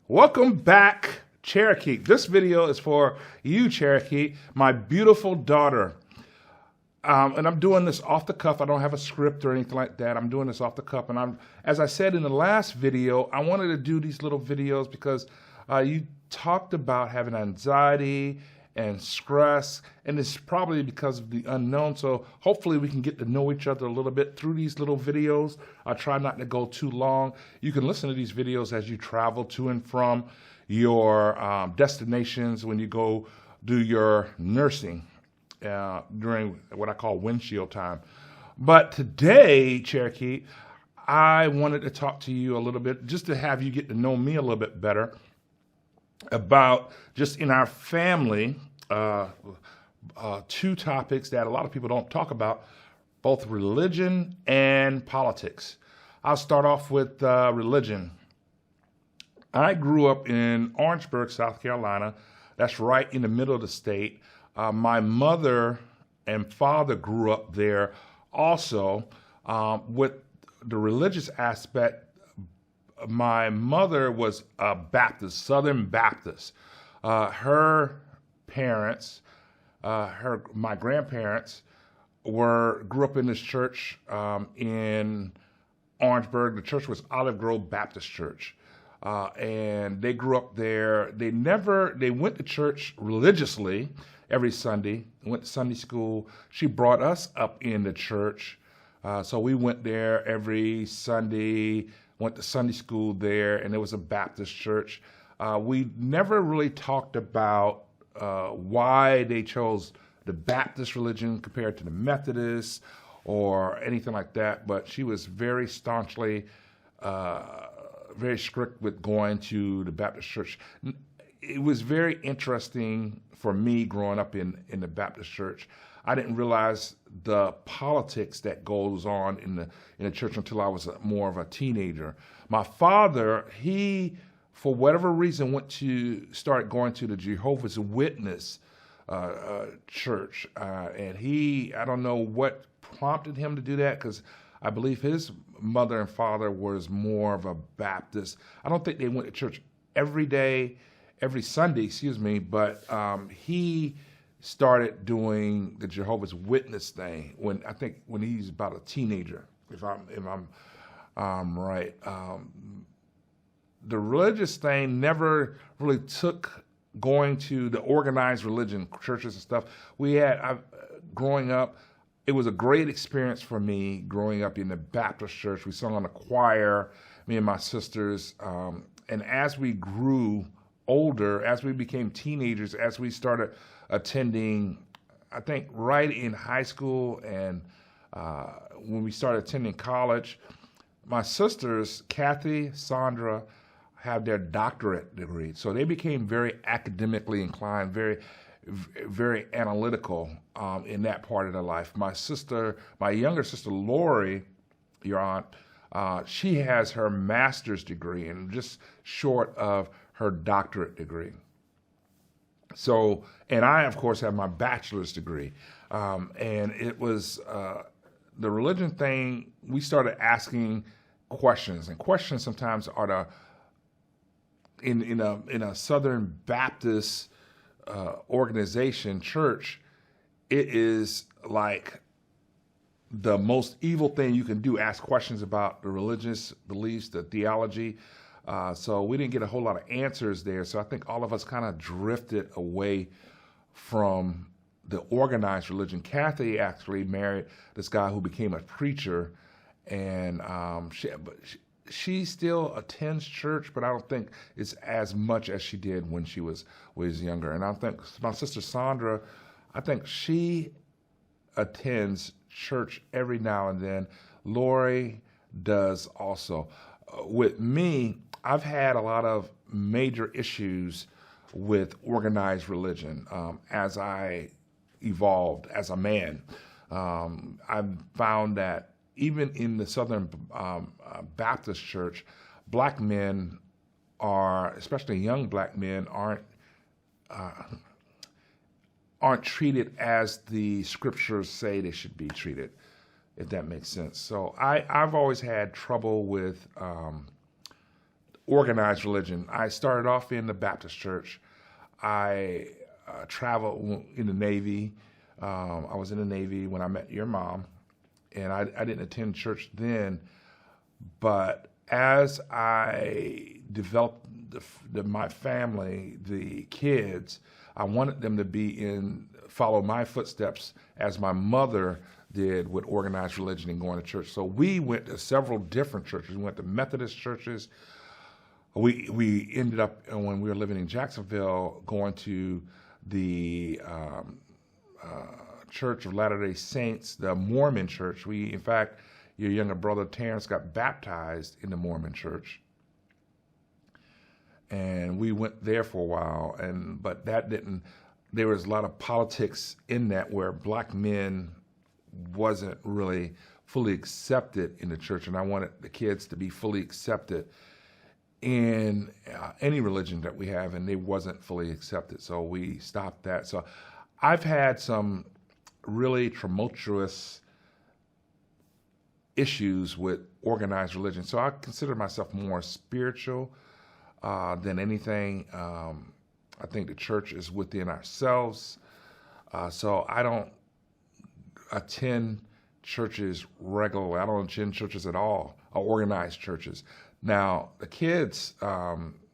Welcome back, Cherokee. This video is for you, Cherokee, my beautiful daughter. And I'm doing this off the cuff. I don't have a script or anything like that. I'm doing this off the cuff. And as I said in the last video, I wanted to do these little videos because you talked about having anxiety and stress, and it's probably because of the unknown. So hopefully we can get to know each other a little bit through these little videos. I try not to go too long. You can listen to these videos as you travel to and from your destinations when you go do your nursing during what I call windshield time. But today, Cherokee, I wanted to talk to you a little bit, just to have you get to know me a little bit better about just in our family, two topics that a lot of people don't talk about, both religion and politics. I'll start off with religion. I grew up in Orangeburg, South Carolina. That's right in the middle of the state. My mother and father grew up there also. With the religious aspect, my mother was a Baptist, Southern Baptist. Her parents, my grandparents, grew up in this church in Orangeburg. The church was Olive Grove Baptist Church. And they grew up there. They went to church religiously every Sunday, went to Sunday school. She brought us up in the church. So we went there every Sunday, went to Sunday school there, and it was a Baptist church. We never really talked about why they chose the Baptist religion compared to the Methodists or anything like that, but she was very staunchly, very strict with going to the Baptist church. It was very interesting for me growing up in the Baptist church. I didn't realize the politics that goes on in the church until I was more of a teenager. My father, he, for whatever reason, started going to the Jehovah's Witness church. And I don't know what prompted him to do that, because I believe his mother and father was more of a Baptist. I don't think they went to church every Sunday, but he started doing the Jehovah's Witness thing when he's about a teenager, if I'm right. The religious thing never really took going to the organized religion, churches and stuff. Growing up, it was a great experience for me growing up in the Baptist church. We sung on the choir, me and my sisters. And as we grew older, as we became teenagers, as we started attending, I think right in high school and when we started attending college, my sisters, Kathy, Sandra, have their doctorate degree. So they became very academically inclined, very, very analytical in that part of their life. My younger sister, Lori, your aunt, she has her master's degree and just short of her doctorate degree. So, and I, of course, have my bachelor's degree. And it was the religion thing, we started asking questions. And questions sometimes are in a Southern Baptist organization, church, it is like the most evil thing you can do, ask questions about the religious beliefs, the theology. So we didn't get a whole lot of answers there. So I think all of us kind of drifted away from the organized religion. Kathy actually married this guy who became a preacher, and she still attends church, but I don't think it's as much as she did when she was younger. And I think my sister Sandra, I think she attends church every now and then. Lori does also. With me, I've had a lot of major issues with organized religion as I evolved as a man. I found that even in the Southern Baptist church, black men especially young black men, aren't treated as the scriptures say they should be treated, if that makes sense. So I've always had trouble with organized religion. I started off in the Baptist church. I traveled in the Navy. I was in the Navy when I met your mom, and I didn't attend church then. But as I developed my family, the kids, I wanted them to follow my footsteps as my mother did with organized religion and going to church. So we went to several different churches. We went to Methodist churches. We ended up, when we were living in Jacksonville, going to the Church of Latter-day Saints, the Mormon church. In fact, your younger brother Terrence got baptized in the Mormon church. And we went there for a while, but there was a lot of politics in that where black men wasn't really fully accepted in the church, and I wanted the kids to be fully accepted in any religion that we have, and they wasn't fully accepted, so we stopped that. So I've had some really tumultuous issues with organized religion, so I consider myself more spiritual than anything. I think the church is within ourselves, so I don't attend churches regularly. I don't attend churches at all, or organized churches. Now, the kids,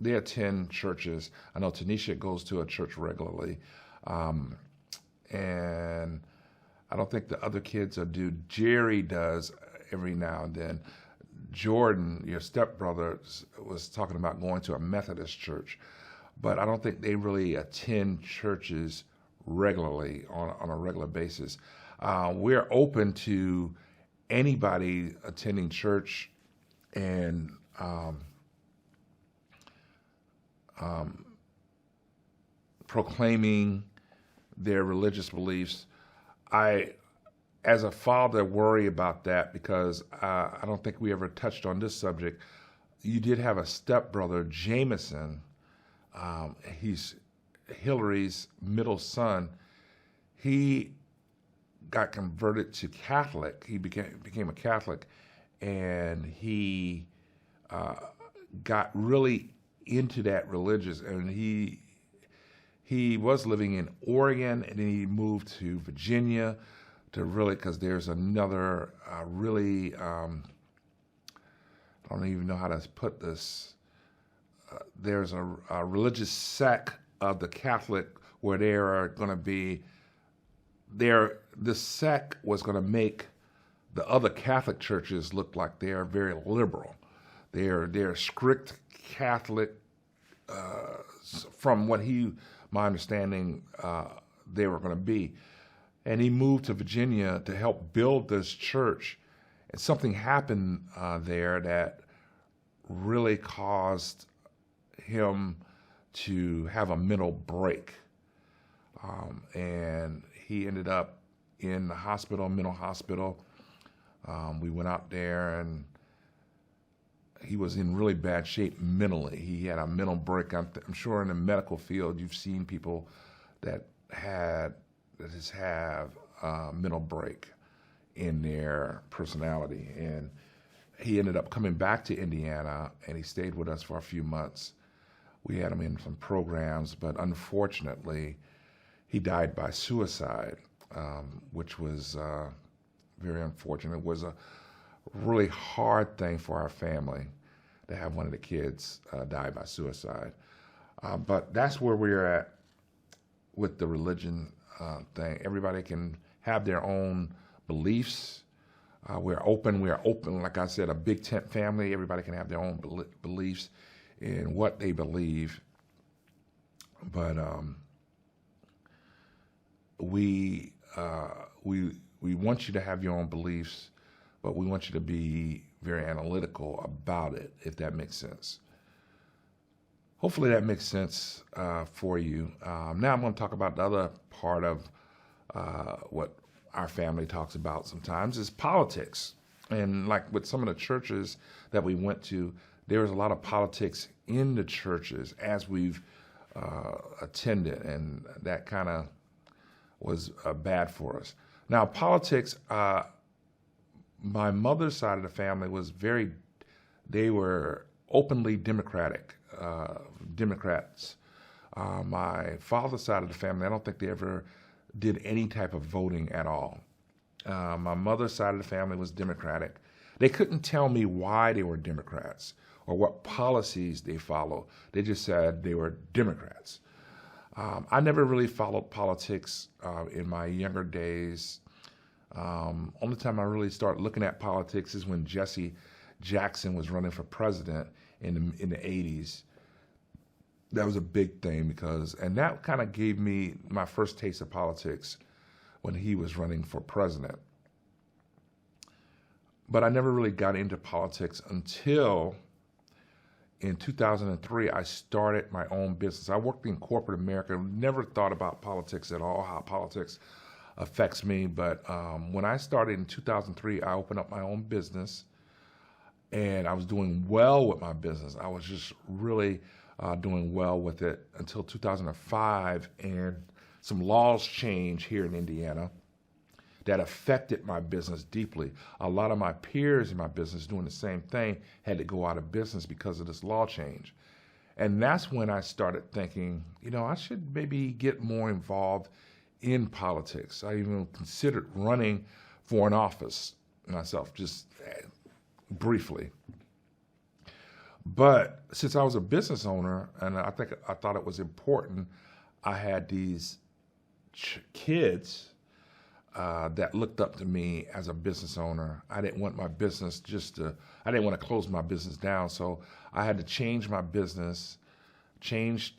they attend churches. I know Tanisha goes to a church regularly, and I don't think the other kids do. Jerry does every now and then. Jordan, your stepbrother, was talking about going to a Methodist church, but I don't think they really attend churches regularly on a regular basis. We're open to anybody attending church and proclaiming their religious beliefs. I, as a father, worry about that because I don't think we ever touched on this subject. You did have a stepbrother, Jameson. He's Hillary's middle son. He got converted to Catholic. He became a Catholic, and he got really into that religious. And he was living in Oregon, and then he moved to Virginia to really, because there's another really, I don't even know how to put this. There's a religious sect of the Catholic where they are going to be. This sect was going to make the other Catholic churches look like they are very liberal. They're strict Catholic. From what my understanding, they were going to be. And he moved to Virginia to help build this church. And something happened there that really caused him to have a mental break. And he ended up in the hospital, mental hospital. We went out there, and he was in really bad shape mentally. He had a mental break. I'm sure in the medical field you've seen people that have mental break in their personality. And he ended up coming back to Indiana, and he stayed with us for a few months. We had him in some programs, but unfortunately, he died by suicide, which was very unfortunate. It was a really hard thing for our family to have one of the kids die by suicide. But that's where we're at with the religion thing. Everybody can have their own beliefs. We're open. Like I said, a big tent family. Everybody can have their own beliefs in what they believe. But we want you to have your own beliefs, but we want you to be very analytical about it, if that makes sense. Hopefully that makes sense for you. Now I'm going to talk about the other part of what our family talks about sometimes is politics. And like with some of the churches that we went to, there was a lot of politics in the churches as we've attended, and that kind of was bad for us. Now, politics, my mother's side of the family was they were openly Democrats. My father's side of the family, I don't think they ever did any type of voting at all. My mother's side of the family was Democratic. They couldn't tell me why they were Democrats or what policies they followed. They just said they were Democrats. I never really followed politics in my younger days. Only time I really started looking at politics is when Jesse Jackson was running for president in the 80s. That was a big thing and that kind of gave me my first taste of politics when he was running for president. But I never really got into politics until in 2003, I started my own business. I worked in corporate America, never thought about politics at all, how politics affects me. But when I started in 2003, I opened up my own business, and I was doing well with my business. I was just really doing well with it until 2005, and some laws changed here in Indiana that affected my business deeply. A lot of my peers in my business doing the same thing had to go out of business because of this law change. And that's when I started thinking, I should maybe get more involved in politics. I even considered running for an office myself, just briefly. But since I was a business owner, and I thought it was important, I had these kids that looked up to me as a business owner. I didn't want my business I didn't want to close my business down, so I had to change my business, change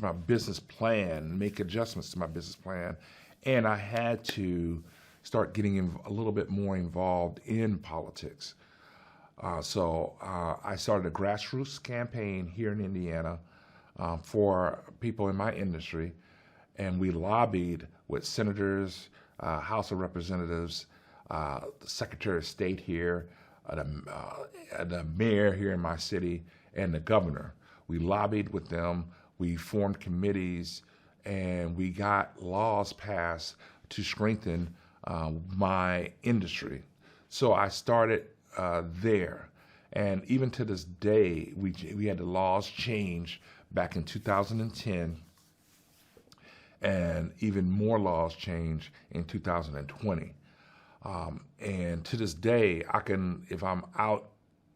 my business plan, make adjustments to my business plan, and I had to start getting a little bit more involved in politics. So I started a grassroots campaign here in Indiana for people in my industry, and we lobbied with senators, House of Representatives, the Secretary of State here, the mayor here in my city, and the governor. We lobbied with them, we formed committees, and we got laws passed to strengthen my industry. So I started there. And even to this day, we had the laws change back in 2010, and even more laws change in 2020. And to this day, if I'm out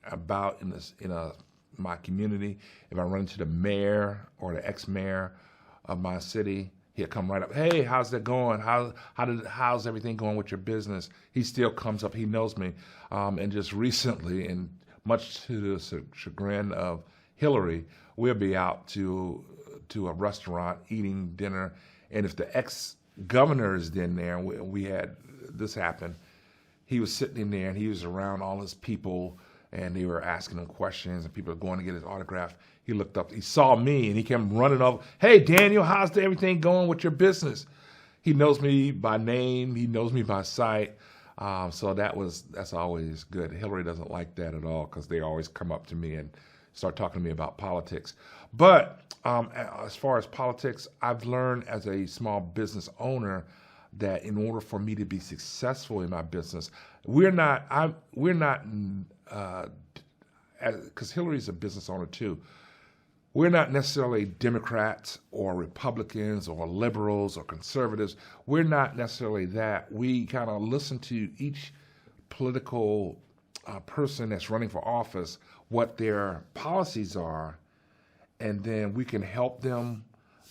about in my community, if I run into the mayor or the ex-mayor of my city, he'll come right up. Hey, how's that going? How's everything going with your business? He still comes up. He knows me. And just recently, and much to the chagrin of Hillary, we'll be out to a restaurant eating dinner. And if the ex-governor is in there, we had this happen, he was sitting in there and he was around all his people and they were asking him questions and people were going to get his autograph. He looked up, he saw me and he came running over. Hey, Daniel, how's everything going with your business? He knows me by name. He knows me by sight. So that's always good. Hillary doesn't like that at all because they always come up to me and start talking to me about politics. But as far as politics, I've learned as a small business owner that in order for me to be successful in my business, because Hillary's a business owner too, we're not necessarily Democrats or Republicans or liberals or conservatives. We're not necessarily that. We kind of listen to each political person that's running for office, what their policies are, and then we can help them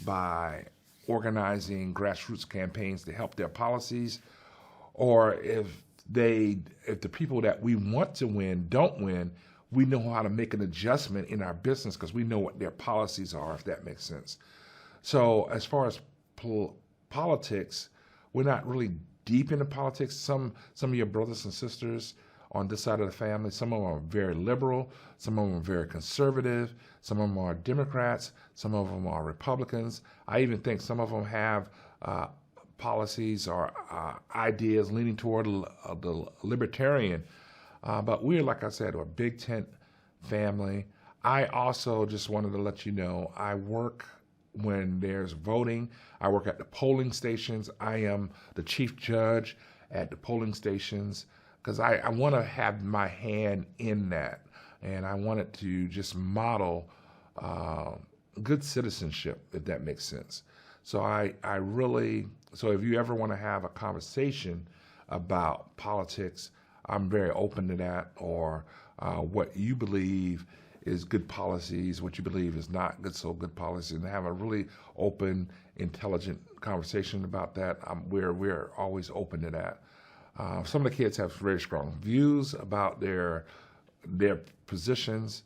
by organizing grassroots campaigns to help their policies. Or if the people that we want to win don't win, we know how to make an adjustment in our business because we know what their policies are, if that makes sense. So as far as politics, we're not really deep into politics. Some of your brothers and sisters on this side of the family, some of them are very liberal, some of them are very conservative, some of them are Democrats, some of them are Republicans. I even think some of them have policies or ideas leaning toward the libertarian. But we're, like I said, a big tent family. I also just wanted to let you know, I work when there's voting. I work at the polling stations. I am the chief judge at the polling stations because I want to have my hand in that. and I wanted to just model good citizenship, if that makes sense. So so if you ever want to have a conversation about politics, I'm very open to that, or what you believe is good policies, what you believe is not good policies, and have a really open, intelligent conversation about that. We're always open to that. Some of the kids have very strong views about their positions,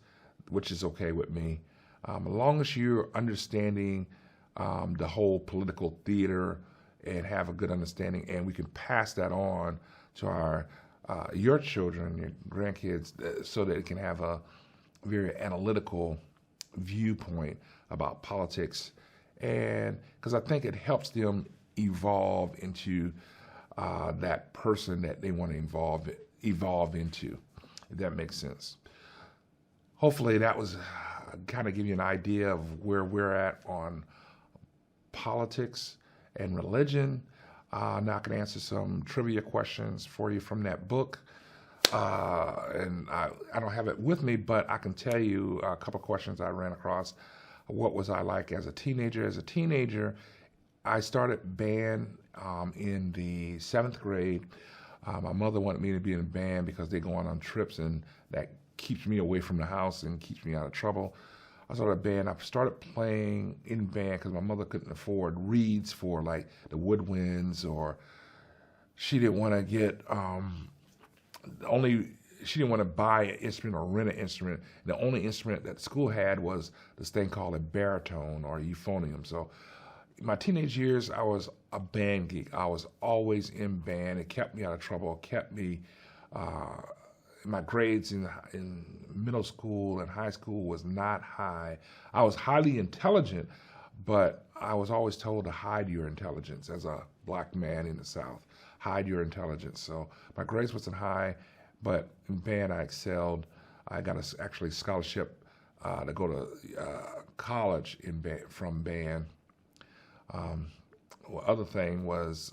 which is okay with me. As long as you're understanding the whole political theater and have a good understanding, and we can pass that on to your children, your grandkids, so that it can have a very analytical viewpoint about politics, and because I think it helps them evolve into that person that they want to evolve into, if that makes sense. Hopefully that was kind of give you an idea of where we're at on politics and religion. Now I can answer some trivia questions for you from that book. And I don't have it with me, but I can tell you a couple questions I ran across. What was I like as a teenager? As a teenager, I started band in the 7th grade. My mother wanted me to be in a band because they go on trips, and that keeps me away from the house and keeps me out of trouble. I started a band. I started playing in band because my mother couldn't afford reeds for like the woodwinds, or she didn't want to get she didn't want to buy an instrument or rent an instrument. The only instrument that the school had was this thing called a baritone or euphonium. So in my teenage years, I was a band geek. I was always in band. It kept me out of trouble. It kept me, my grades in middle school and high school was not high. I was highly intelligent, but I was always told to hide your intelligence as a black man in the South. Hide your intelligence. So my grades wasn't high, but in band I excelled. I got actually scholarship to go to college from band. Other thing was,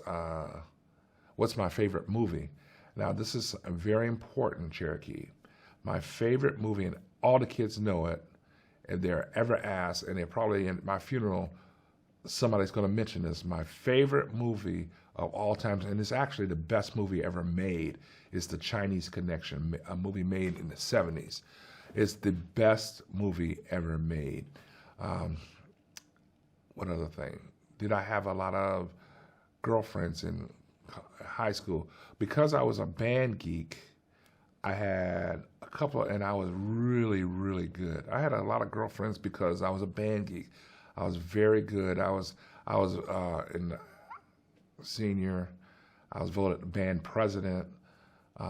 what's my favorite movie? Now this is very important, Cherokee. My favorite movie, and all the kids know it, and they're ever asked, and they're probably in my funeral, somebody's going to mention this. My favorite movie of all times, and it's actually the best movie ever made, is The Chinese Connection, a movie made in the 70s. It's the best movie ever made. What other thing? Did I have a lot of girlfriends in high school? Because I was a band geek, I had a couple, and I was really, really good. I had a lot of girlfriends because I was a band geek. I was very good. I was in the senior. I was voted band president.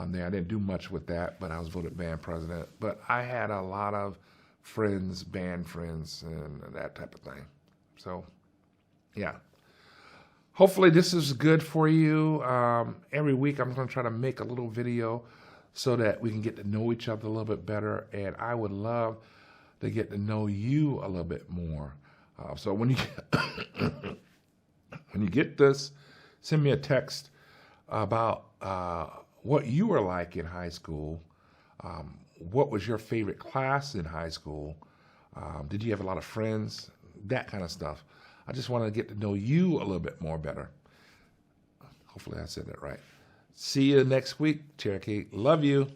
There, I didn't do much with that, but I was voted band president. But I had a lot of friends, band friends, and that type of thing. So, yeah. Hopefully this is good for you. Every week I'm going to try to make a little video so that we can get to know each other a little bit better. And I would love to get to know you a little bit more. So when you get this, send me a text about what you were like in high school. What was your favorite class in high school? Did you have a lot of friends? That kind of stuff. I just want to get to know you a little bit more better. Hopefully I said that right. See you next week, Cherokee. Love you.